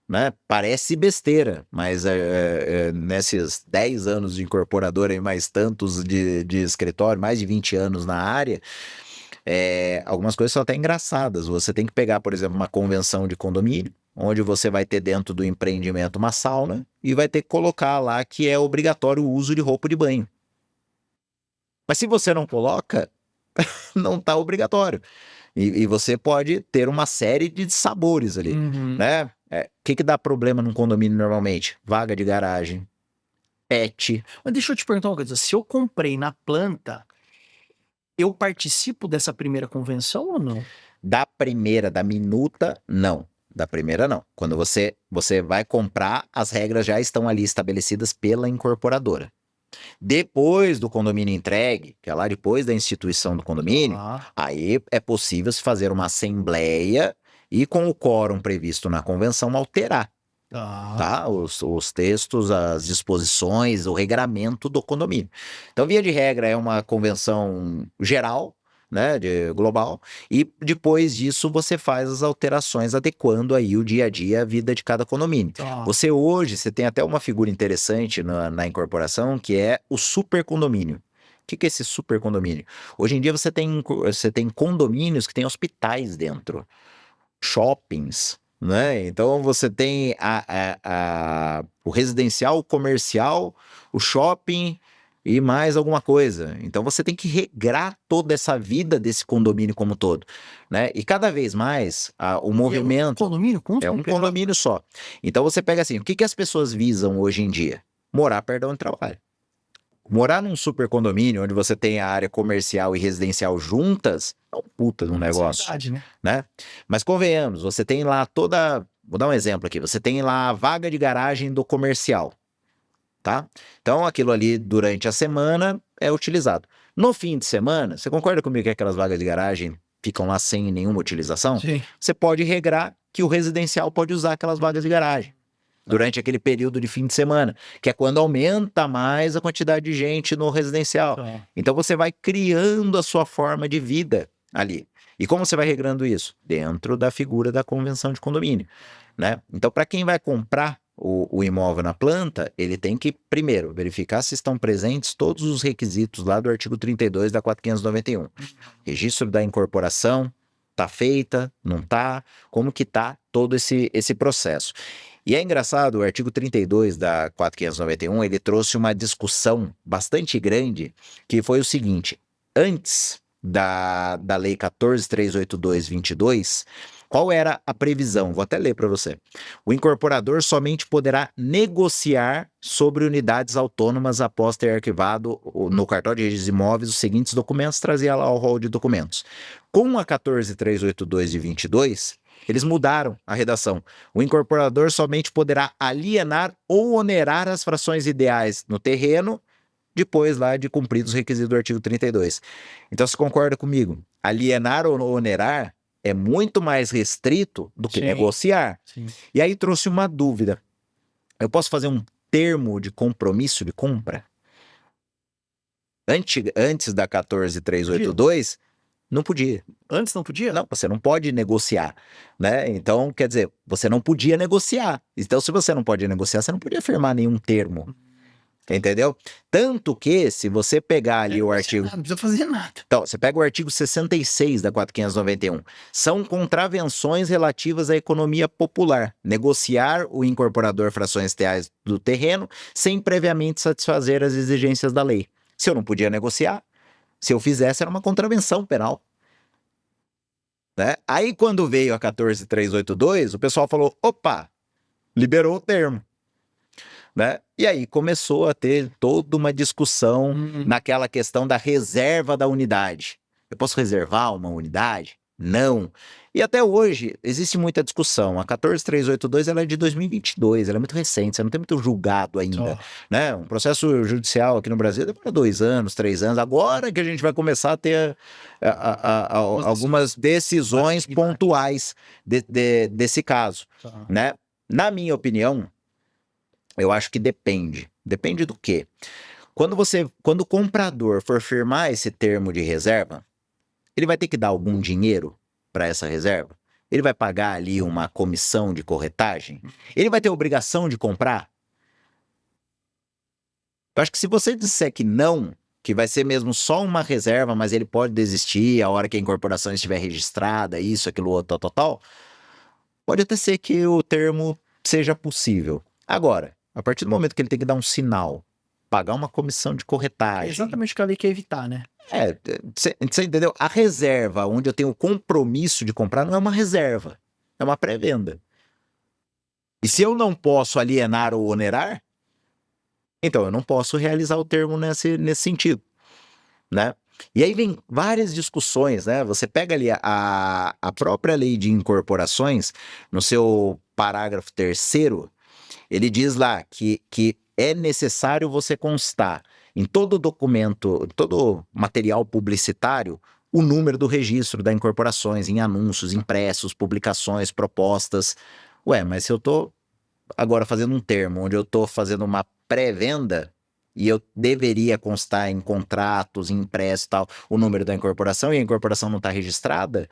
né? Parece besteira, mas nesses 10 anos de incorporadora e mais tantos de escritório, mais de 20 anos na área, algumas coisas são até engraçadas. Você tem que pegar, por exemplo, uma convenção de condomínio, onde você vai ter dentro do empreendimento uma sauna e vai ter que colocar lá que é obrigatório o uso de roupa de banho. Mas se você não coloca, não está obrigatório. E você pode ter uma série de sabores ali, né? O que dá problema num condomínio normalmente? Vaga de garagem, pet. Mas deixa eu te perguntar uma coisa. Se eu comprei na planta, eu participo dessa primeira convenção ou não? Da primeira, da minuta, não. Da primeira, não. Quando você vai comprar, as regras já estão ali estabelecidas pela incorporadora. Depois do condomínio entregue, que é lá depois da instituição do condomínio, aí é possível se fazer uma assembleia e com o quórum previsto na convenção alterar, tá? Os textos, as disposições, o regramento do condomínio. Então, via de regra, é uma convenção geral, né, global, e depois disso você faz as alterações adequando aí o dia a dia, a vida de cada condomínio. Você tem até uma figura interessante na incorporação, que é o super condomínio. O que é esse super condomínio? Hoje em dia você tem condomínios que têm hospitais dentro, shoppings, né? Então você tem o residencial, o comercial, o shopping e mais alguma coisa. Então você tem que regrar toda essa vida desse condomínio como todo, né? E cada vez mais o movimento... É um condomínio só. Então você pega assim, o que as pessoas visam hoje em dia? Morar perto de onde trabalha. Morar num super condomínio, onde você tem a área comercial e residencial juntas, é um puta de um negócio. Verdade, né? Mas convenhamos, você tem lá vou dar um exemplo aqui, você tem lá a vaga de garagem do comercial, tá? Então aquilo ali durante a semana é utilizado. No fim de semana, você concorda comigo que aquelas vagas de garagem ficam lá sem nenhuma utilização? Sim. Você pode regrar que o residencial pode usar aquelas vagas de garagem durante aquele período de fim de semana, que é quando aumenta mais a quantidade de gente no residencial. Então você vai criando a sua forma de vida ali. E como você vai regrando isso? Dentro da figura da convenção de condomínio, né? Então, para quem vai comprar o imóvel na planta, ele tem que, primeiro, verificar se estão presentes todos os requisitos lá do artigo 32 da 4591. Registro da incorporação, tá feita, não tá? Como que tá todo esse processo? E é engraçado, o artigo 32 da 4591, ele trouxe uma discussão bastante grande, que foi o seguinte: antes da lei 14.382/22, qual era a previsão? Vou até ler para você. O incorporador somente poderá negociar sobre unidades autônomas após ter arquivado no cartório de registro de imóveis os seguintes documentos, trazia lá o rol de documentos. Com a 14.382/22, eles mudaram a redação. O incorporador somente poderá alienar ou onerar as frações ideais no terreno, depois lá de cumpridos os requisitos do artigo 32. Então, você concorda comigo? Alienar ou onerar é muito mais restrito do que negociar. Sim. E aí trouxe uma dúvida. Eu posso fazer um termo de compromisso de compra? Antes da 14.382, não podia. Antes não podia? Não, você não pode negociar, né? Então, quer dizer, você não podia negociar. Então, se você não pode negociar, você não podia firmar nenhum termo. Entendeu? Tanto que, se você pegar ali o artigo... Não precisa fazer nada. Então, você pega o artigo 66 da 4591. São contravenções relativas à economia popular. Negociar o incorporador frações reais do terreno sem previamente satisfazer as exigências da lei. Se eu não podia negociar, se eu fizesse, era uma contravenção penal. Né? Aí, quando veio a 14.382, o pessoal falou, opa, liberou o termo. Né? E aí começou a ter toda uma discussão naquela questão da reserva da unidade. Eu posso reservar uma unidade? Não. E até hoje existe muita discussão. A 14.382 ela é de 2022, ela é muito recente, você não tem muito julgado ainda. Né? Um processo judicial aqui no Brasil demora 2 anos, 3 anos. Agora que a gente vai começar a ter algumas decisões pontuais desse caso. Né? Na minha opinião, eu acho que depende. Depende do quê? Quando o comprador for firmar esse termo de reserva, ele vai ter que dar algum dinheiro para essa reserva? Ele vai pagar ali uma comissão de corretagem? Ele vai ter obrigação de comprar? Eu acho que se você disser que não, que vai ser mesmo só uma reserva, mas ele pode desistir a hora que a incorporação estiver registrada, isso, aquilo, outro, tal, tal, tal, pode até ser que o termo seja possível. Agora, a partir do momento que ele tem que dar um sinal, pagar uma comissão de É corretagem. exatamente o que a lei quer evitar, né? Você entendeu? A reserva, onde eu tenho o compromisso de comprar, não é uma reserva, é uma pré-venda. E se eu não posso alienar ou onerar, então eu não posso realizar o termo nesse sentido, né? E aí vem várias discussões, né? Você pega ali a própria lei de incorporações, no seu parágrafo 3º, ele diz lá que é necessário você constar em todo documento, todo material publicitário, o número do registro da incorporações, em anúncios, impressos, publicações, propostas. Ué, mas se eu tô agora fazendo um termo onde eu tô fazendo uma pré-venda e eu deveria constar em contratos, em impresso e tal, o número da incorporação e a incorporação não está registrada,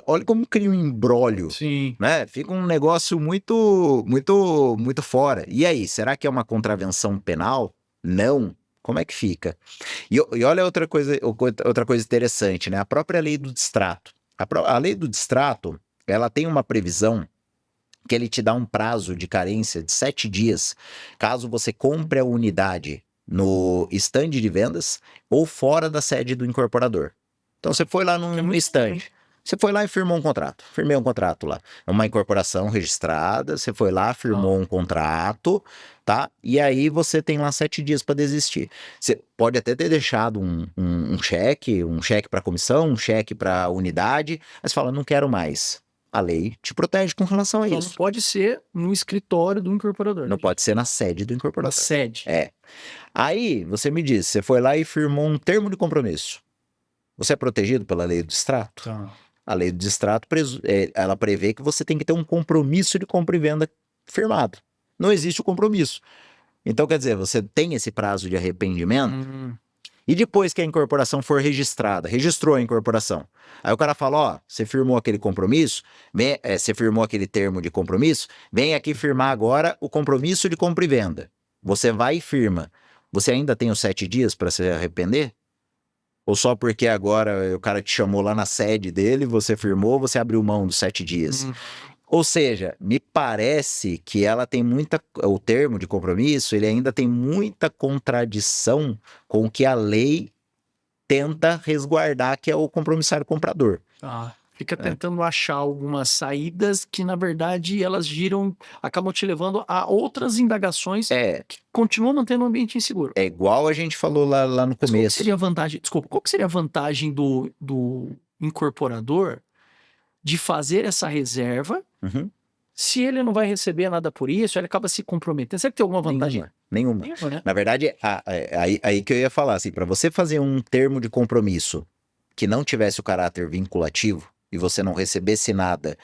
olha como cria um imbróglio. Sim. Né? Fica um negócio muito fora. E aí, será que é uma contravenção penal? Não. Como é que fica? E olha outra coisa interessante, né? A própria lei do distrato. A lei do distrato, ela tem uma previsão que ele te dá um prazo de carência de 7 dias, caso você compre a unidade no stand de vendas ou fora da sede do incorporador. Então você foi lá no stand, você foi lá e firmou um contrato. Firmei um contrato lá. É uma incorporação registrada, você foi lá, firmou um contrato, tá? E aí você tem lá 7 dias para desistir. Você pode até ter deixado um cheque para comissão, um cheque para unidade, mas você fala, não quero mais. A lei te protege com relação a Só isso. não pode ser no escritório do incorporador. Não pode ser na sede do incorporador. Na sede. É. Aí, você me diz, você foi lá e firmou um termo de compromisso. Você é protegido pela lei do distrato? Tá. A lei do distrato, ela prevê que você tem que ter um compromisso de compra e venda firmado. Não existe o compromisso. Então, quer dizer, você tem esse prazo de arrependimento, e depois que a incorporação for registrada, registrou a incorporação, aí o cara fala, ó, você firmou aquele compromisso, você firmou aquele termo de compromisso, vem aqui firmar agora o compromisso de compra e venda. Você vai e firma. Você ainda tem os 7 dias para se arrepender? Ou só porque agora o cara te chamou lá na sede dele, você firmou, você abriu mão dos 7 dias? Ou seja, me parece que ela tem o termo de compromisso, ele ainda tem muita contradição com o que a lei tenta resguardar, que é o compromissário comprador. Fica tentando achar algumas saídas que, na verdade, elas acabam te levando a outras indagações que continuam mantendo o ambiente inseguro. É igual a gente falou lá no começo. Qual seria a vantagem? Desculpa, qual que seria a vantagem do incorporador de fazer essa reserva? Se ele não vai receber nada por isso, ele acaba se comprometendo. Será que tem alguma vantagem? Nenhuma. Né? Na verdade, aí que eu ia falar, assim, para você fazer um termo de compromisso que não tivesse o caráter vinculativo e você não recebesse nada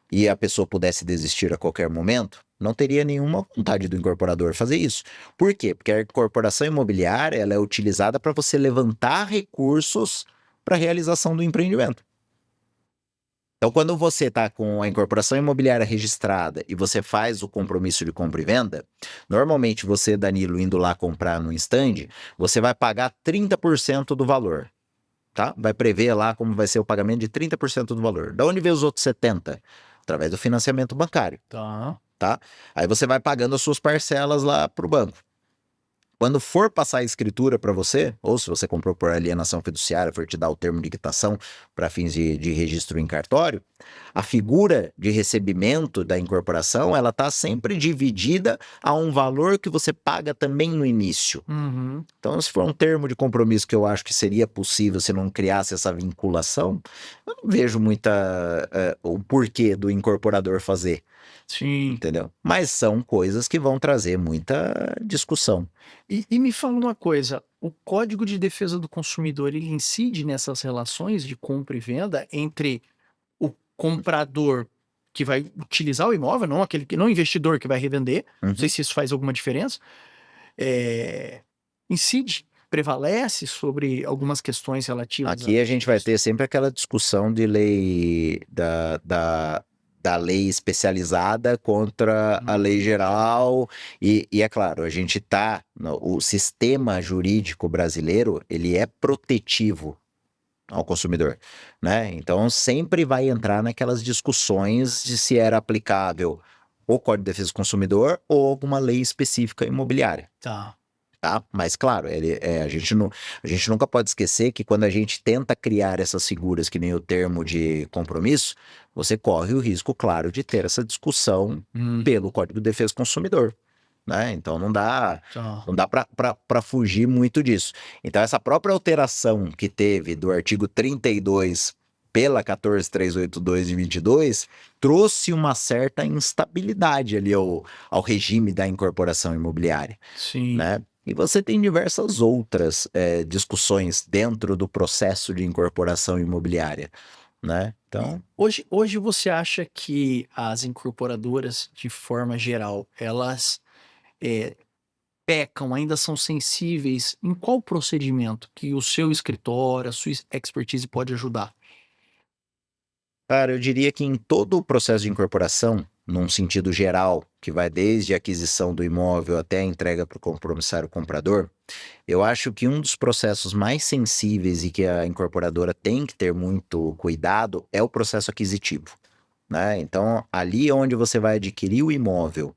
e a pessoa pudesse desistir a qualquer momento, não teria nenhuma vontade do incorporador fazer isso. Por quê? Porque a incorporação imobiliária ela é utilizada para você levantar recursos para a realização do empreendimento. Então, quando você está com a incorporação imobiliária registrada e você faz o compromisso de compra e venda, normalmente você, Danilo, indo lá comprar no stand, você vai pagar 30% do valor, tá? Vai prever lá como vai ser o pagamento de 30% do valor. Da onde vem os outros 70%? Através do financiamento bancário, tá? Aí você vai pagando as suas parcelas lá para o banco. Quando for passar a escritura para você, ou se você comprou por alienação fiduciária, for te dar o termo de quitação para fins de registro em cartório, a figura de recebimento da incorporação, ela está sempre dividida a um valor que você paga também no início. Então, se for um termo de compromisso que eu acho que seria possível se não criasse essa vinculação, eu não vejo o porquê do incorporador fazer. Sim. Entendeu? Mas são coisas que vão trazer muita discussão. E me fala uma coisa, o Código de Defesa do Consumidor, ele incide nessas relações de compra e venda entre o comprador que vai utilizar o imóvel, não o investidor que vai revender, não sei se isso faz alguma diferença, incide prevalece sobre algumas questões relativas Aqui a gente vai ter sempre aquela discussão de lei da lei especializada contra a lei geral, e é claro, a gente tá, o sistema jurídico brasileiro, ele é protetivo ao consumidor, né? Então sempre vai entrar naquelas discussões de se era aplicável o Código de Defesa do Consumidor ou alguma lei específica imobiliária. Tá. Tá? Mas claro, a gente nunca pode esquecer que quando a gente tenta criar essas figuras que nem o termo de compromisso, você corre o risco, claro, de ter essa discussão pelo Código de Defesa do Consumidor, né? Então não dá para fugir muito disso. Então essa própria alteração que teve do artigo 32 pela 14.382 de 22 trouxe uma certa instabilidade ali ao regime da incorporação imobiliária. Sim. Né? E você tem diversas outras discussões dentro do processo de incorporação imobiliária, né? Então, hoje você acha que as incorporadoras, de forma geral, elas pecam, ainda são sensíveis em qual procedimento que o seu escritório, a sua expertise pode ajudar? cara, eu diria que em todo o processo de incorporação, num sentido geral, que vai desde a aquisição do imóvel até a entrega para o compromissário comprador, eu acho que um dos processos mais sensíveis e que a incorporadora tem que ter muito cuidado é o processo aquisitivo, né? Então, ali onde você vai adquirir o imóvel,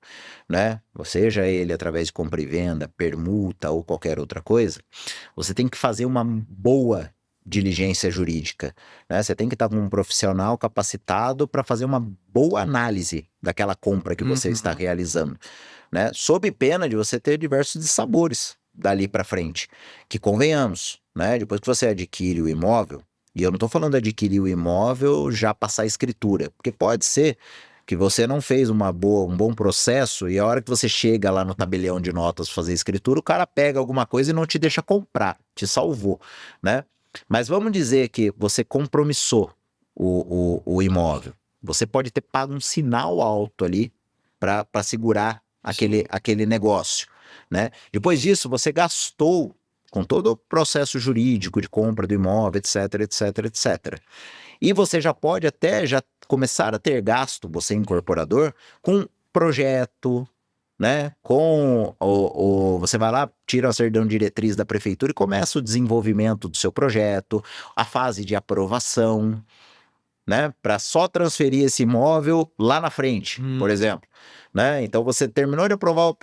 né? Seja ele através de compra e venda, permuta ou qualquer outra coisa, você tem que fazer uma boa diligência jurídica, né? Você tem que estar com um profissional capacitado para fazer uma boa análise daquela compra que você está realizando, né? Sob pena de você ter diversos dissabores dali para frente, que convenhamos, né? Depois que você adquire o imóvel, e eu não estou falando de adquirir o imóvel já passar a escritura, porque pode ser que você não fez um bom processo e a hora que você chega lá no tabelião de notas fazer a escritura, o cara pega alguma coisa e não te deixa comprar, te salvou, né? Mas vamos dizer que você compromissou o imóvel. Você pode ter pago um sinal alto ali para segurar aquele negócio, né? Depois disso, você gastou com todo o processo jurídico de compra do imóvel, etc, etc, etc. E você já pode até já começar a ter gasto, você incorporador, com projeto, né? Com você vai lá, tira a certidão diretriz da prefeitura e começa o desenvolvimento do seu projeto, a fase de aprovação, né? Para só transferir esse imóvel lá na frente, por exemplo. Né? Então você terminou de aprovar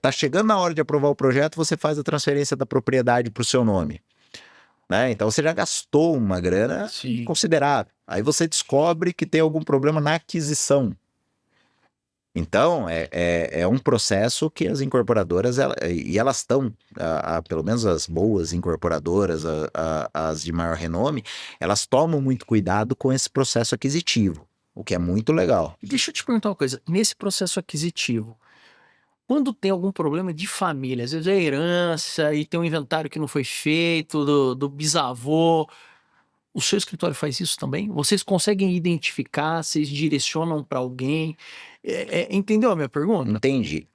tá chegando na hora de aprovar o projeto, você faz a transferência da propriedade para o seu nome. Né? Então você já gastou uma grana considerável. Aí você descobre que tem algum problema na aquisição. Então, é um processo que as incorporadoras, e elas estão, pelo menos as boas incorporadoras, as de maior renome, elas tomam muito cuidado com esse processo aquisitivo, o que é muito legal. Deixa eu te perguntar uma coisa, nesse processo aquisitivo, quando tem algum problema de família, às vezes é herança e tem um inventário que não foi feito, do bisavô, o seu escritório faz isso também? Vocês conseguem identificar, vocês direcionam para alguém? Entendeu a minha pergunta? Entendi.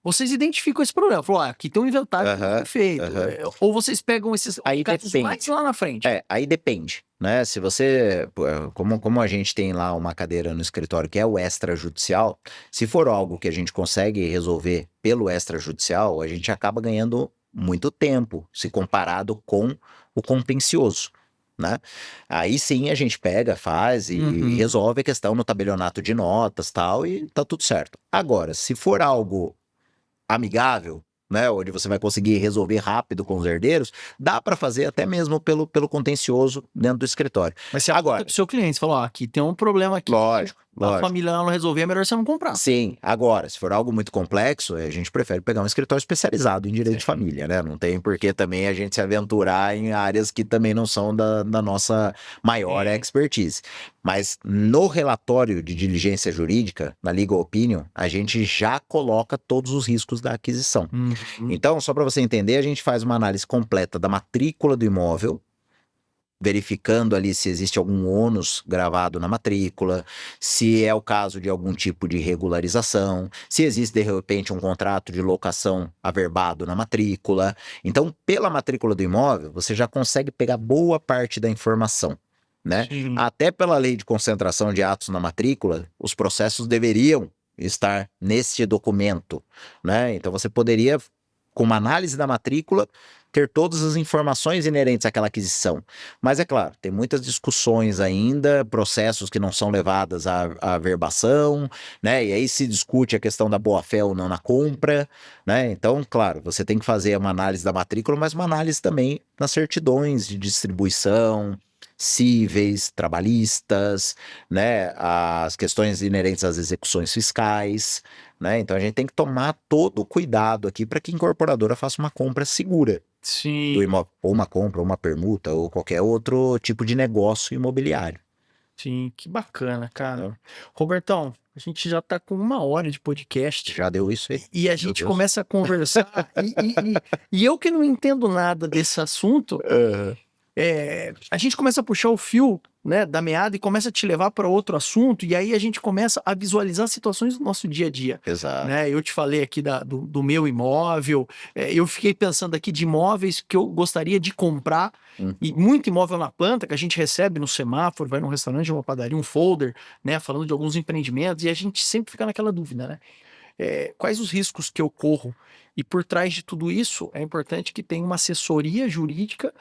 Vocês identificam esse problema. Falou, aqui tem um inventário que não foi feito. Ou vocês pegam esses casos mais lá na frente? Aí depende, né? Se você, como a gente tem lá uma cadeira no escritório que é o extrajudicial, se for algo que a gente consegue resolver pelo extrajudicial, a gente acaba ganhando muito tempo, se comparado com o contencioso. Né? Aí sim a gente pega, faz e resolve a questão no tabelionato de notas tal, e tá tudo certo. Agora, se for algo amigável, né, onde você vai conseguir resolver rápido com os herdeiros, dá para fazer até mesmo pelo contencioso dentro do escritório. Mas você agora, pro seu cliente, você falou, aqui tem um problema aqui. Lógico. A família não resolver, é melhor você não comprar. Sim, agora, se for algo muito complexo, a gente prefere pegar um escritório especializado em direito de família, né? Não tem por que também a gente se aventurar em áreas que também não são da nossa maior expertise. Mas no relatório de diligência jurídica, na Legal Opinion, a gente já coloca todos os riscos da aquisição. Então, só para você entender, a gente faz uma análise completa da matrícula do imóvel, verificando ali se existe algum ônus gravado na matrícula, se é o caso de algum tipo de regularização, se existe de repente um contrato de locação averbado na matrícula. Então, pela matrícula do imóvel, você já consegue pegar boa parte da informação, né? Sim. Até pela lei de concentração de atos na matrícula, os processos deveriam estar nesse documento, né? Então, você poderia, com uma análise da matrícula, ter todas as informações inerentes àquela aquisição. Mas é claro, tem muitas discussões ainda, processos que não são levados à averbação, né? E aí se discute a questão da boa-fé ou não na compra, né? Então, claro, você tem que fazer uma análise da matrícula, mas uma análise também nas certidões de distribuição, cíveis, trabalhistas, né? As questões inerentes às execuções fiscais, né? Então a gente tem que tomar todo o cuidado aqui para que a incorporadora faça uma compra segura do Sim, imóvel, ou uma compra, ou uma permuta, ou qualquer outro tipo de negócio imobiliário. sim, que bacana, cara. Então, Robertão, a gente já tá com 1 hora de podcast. já deu isso aí? E a Meu gente Deus. começa a conversar. E eu que não entendo nada desse assunto, a gente começa a puxar o fio, né, da meada e começa a te levar para outro assunto. E aí a gente começa a visualizar situações do nosso dia a dia. Exato. Né? Eu te falei aqui do meu imóvel. Eu fiquei pensando aqui de imóveis que eu gostaria de comprar. E muito imóvel na planta que a gente recebe no semáforo, vai num restaurante, uma padaria, um folder, né, falando de alguns empreendimentos. E a gente sempre fica naquela dúvida, né? Quais os riscos que eu corro? E por trás de tudo isso, é importante que tenha uma assessoria jurídica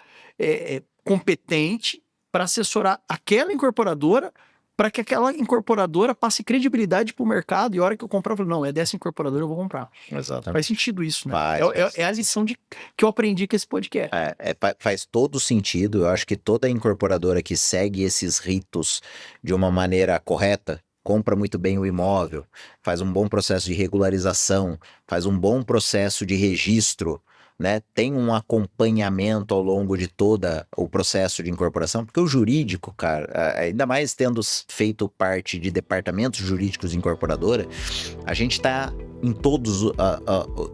competente para assessorar aquela incorporadora, para que aquela incorporadora passe credibilidade para o mercado. E a hora que eu comprar, eu falo, não, é dessa incorporadora, eu vou comprar. Exatamente. Faz sentido isso, né? Faz. É a lição que eu aprendi com esse podcast. Faz todo sentido. Eu acho que toda incorporadora que segue esses ritos de uma maneira correta, compra muito bem o imóvel, faz um bom processo de regularização, faz um bom processo de registro, né? Tem um acompanhamento ao longo de todo o processo de incorporação, porque o jurídico, cara, ainda mais tendo feito parte de departamentos jurídicos de incorporadora, a gente está em todas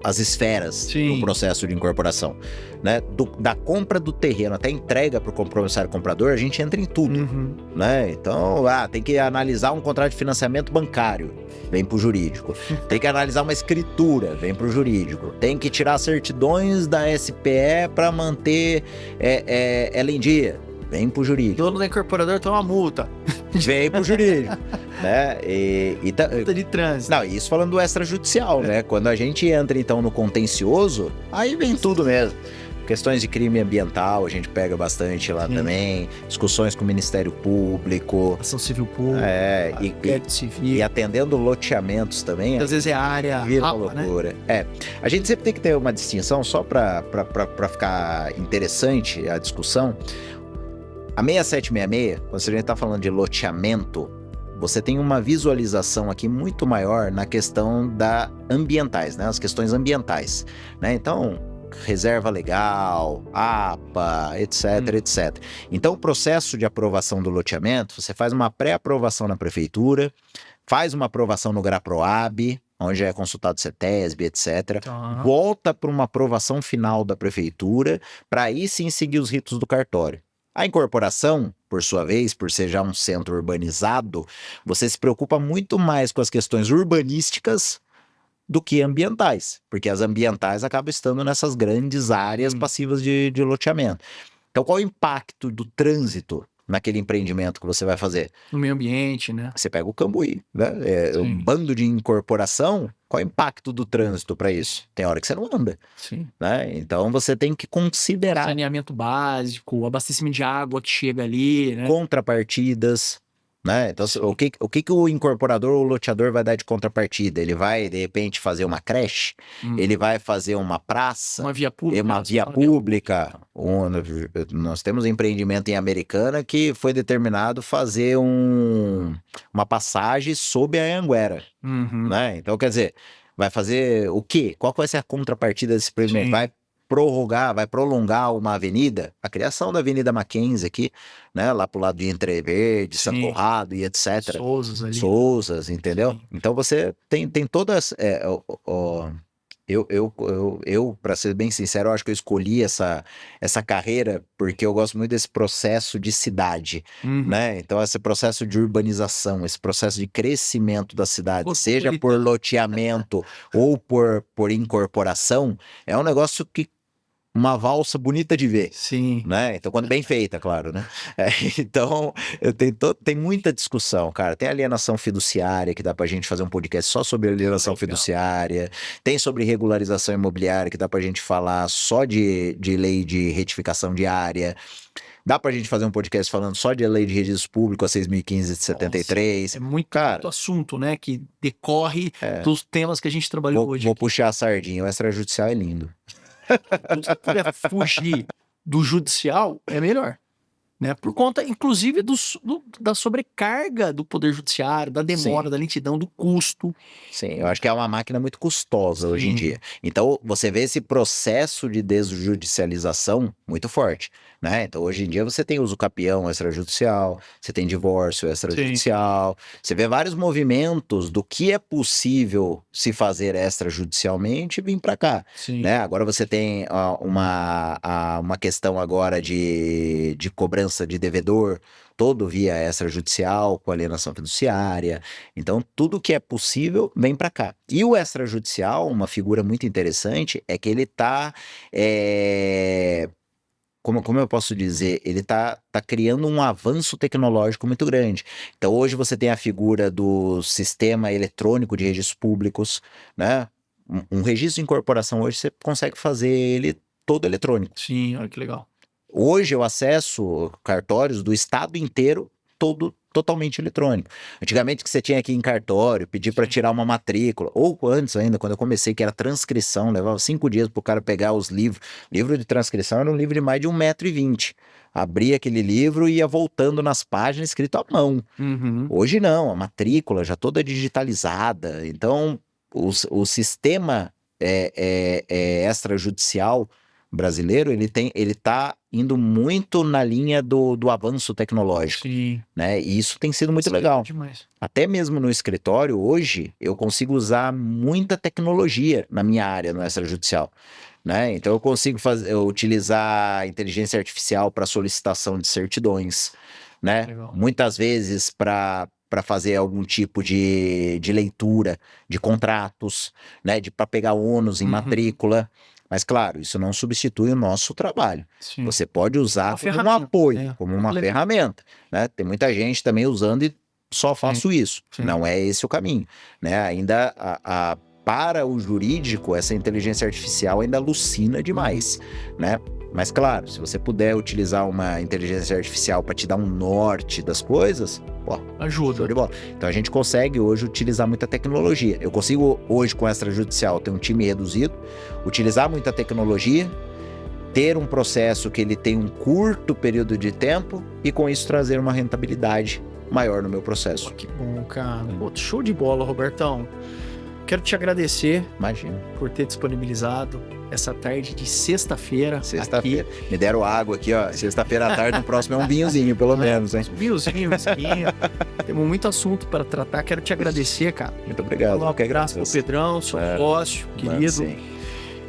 as esferas do processo de incorporação, né? Da compra do terreno até a entrega para o compromissário comprador, a gente entra em tudo, né? Então, tem que analisar um contrato de financiamento bancário, vem para o jurídico. Tem que analisar uma escritura, vem para o jurídico. Tem que tirar certidões da SPE para manter ela em dia, vem para o jurídico. Dono da incorporadora toma uma multa. Vem pro jurídico, né? Multa de trânsito. Não, isso falando do extrajudicial, né? Quando a gente entra, então, no contencioso, aí vem tudo mesmo. Questões de crime ambiental, a gente pega bastante lá também. Discussões com o Ministério Público. Ação civil pública. Inquérito civil. E atendendo loteamentos também. Às vezes é a área vira APA, uma loucura. Né? A gente sempre tem que ter uma distinção, só para ficar interessante a discussão. A 6766, quando a gente está falando de loteamento, você tem uma visualização aqui muito maior na questão da ambientais, né? As questões ambientais, né? Então, reserva legal, APA, etc, etc. Então, o processo de aprovação do loteamento, você faz uma pré-aprovação na prefeitura, faz uma aprovação no GRAPROAB, onde é consultado CETESB, etc. Volta para uma aprovação final da prefeitura, para aí sim seguir os ritos do cartório. A incorporação, por sua vez, por ser já um centro urbanizado, você se preocupa muito mais com as questões urbanísticas do que ambientais, porque as ambientais acabam estando nessas grandes áreas passivas de loteamento. Então, qual é o impacto do trânsito naquele empreendimento que você vai fazer? No meio ambiente, né? Você pega o Cambuí, né? Um bando de incorporação, qual é o impacto do trânsito para isso? Tem hora que você não anda. Sim. Né? Então você tem que considerar saneamento básico, abastecimento de água que chega ali, né? Contrapartidas, né? Então, o que o incorporador ou o loteador vai dar de contrapartida? Ele vai, de repente, fazer uma creche? Ele vai fazer uma praça? Uma via pública? Uma via pública? Nós temos um empreendimento em Americana que foi determinado fazer uma passagem sob a Anhanguera, né? Então, quer dizer, vai fazer o quê? Qual vai ser a contrapartida desse empreendimento? Vai prolongar uma avenida, a criação da Avenida Mackenzie aqui, né, lá pro lado de Entreverde, São Conrado e etc. Sousas ali. Sousas, entendeu? Sim. Então você tem todas Para ser bem sincero, eu acho que eu escolhi essa carreira porque eu gosto muito desse processo de cidade, né? Então, esse processo de urbanização, esse processo de crescimento da cidade, seja por loteamento ou por incorporação, é um negócio que uma valsa bonita de ver. Sim. Né? Então, quando bem feita, claro, né? Então, tem muita discussão, cara. Tem alienação fiduciária, que dá pra gente fazer um podcast só sobre alienação fiduciária. Tem sobre regularização imobiliária, que dá pra gente falar só de lei de retificação diária. Dá pra gente fazer um podcast falando só de lei de registro público, a 6.015 de 73. Nossa, é muito assunto, né? Que decorre dos temas que a gente trabalhou hoje. Vou puxar a sardinha. O extrajudicial é lindo. Se você puder fugir do judicial, é melhor. Né? Por conta, inclusive, da sobrecarga do Poder Judiciário, da demora, da lentidão, do custo. Sim, eu acho que é uma máquina muito custosa hoje em dia. Então, você vê esse processo de desjudicialização muito forte, né? Então, hoje em dia, você tem uso capião extrajudicial, você tem divórcio extrajudicial, você vê vários movimentos do que é possível se fazer extrajudicialmente e vir para cá, né? Agora você tem uma questão agora de cobrança de devedor, todo via extrajudicial, com alienação fiduciária. Então, tudo que é possível vem para cá. E o extrajudicial, uma figura muito interessante, é que ele está... Como eu posso dizer? Ele está criando um avanço tecnológico muito grande. Então, hoje você tem a figura do sistema eletrônico de registros públicos, né? Um registro de incorporação hoje, você consegue fazer ele todo eletrônico. Sim, olha que legal. Hoje eu acesso cartórios do estado inteiro, todo totalmente eletrônico. Antigamente que você tinha aqui em cartório, pedir para tirar uma matrícula, ou antes ainda, quando eu comecei, que era transcrição, levava 5 dias para o cara pegar os livros. Livro de transcrição era um livro de mais de 1,20 m. Abria aquele livro e ia voltando nas páginas escrito à mão. Hoje não, a matrícula já toda digitalizada. Então, o sistema extrajudicial brasileiro, ele tá indo muito na linha do avanço tecnológico, né? E isso tem sido muito legal. Até mesmo no escritório, hoje, eu consigo usar muita tecnologia na minha área, no extrajudicial, né? Então, eu consigo utilizar a inteligência artificial para solicitação de certidões, né? Muitas vezes para fazer algum tipo de leitura de contratos, né? Para pegar ônus em matrícula. Mas, claro, isso não substitui o nosso trabalho. Você pode usar como um apoio, como uma ferramenta, né? Tem muita gente também usando e só faço isso. Não é esse o caminho, né? Ainda, para o jurídico, essa inteligência artificial ainda alucina demais, né? Mas, claro, se você puder utilizar uma inteligência artificial para te dar um norte das coisas, ajuda. Show de bola. Então, a gente consegue hoje utilizar muita tecnologia. Eu consigo hoje, com extrajudicial, ter um time reduzido, utilizar muita tecnologia, ter um processo que ele tem um curto período de tempo e, com isso, trazer uma rentabilidade maior no meu processo. Que bom, cara. Show de bola, Robertão. Quero te agradecer. Imagina. Por ter disponibilizado essa tarde de sexta-feira. Sexta-feira. Me deram água aqui, ó. Sexta-feira à tarde, no próximo é um vinhozinho, pelo menos, hein? Vinhozinho, whiskinho. Temos muito assunto para tratar. Quero te agradecer, cara. Muito obrigado. Um abraço pro Pedrão, seu sócio, querido. Sim.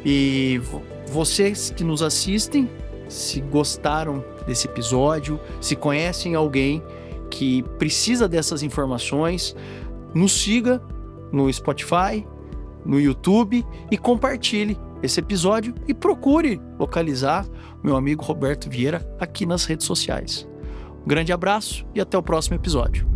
E vocês que nos assistem, se gostaram desse episódio, se conhecem alguém que precisa dessas informações, nos siga no Spotify, no YouTube e compartilhe esse episódio e procure localizar meu amigo Roberto Vieira aqui nas redes sociais. Um grande abraço e até o próximo episódio.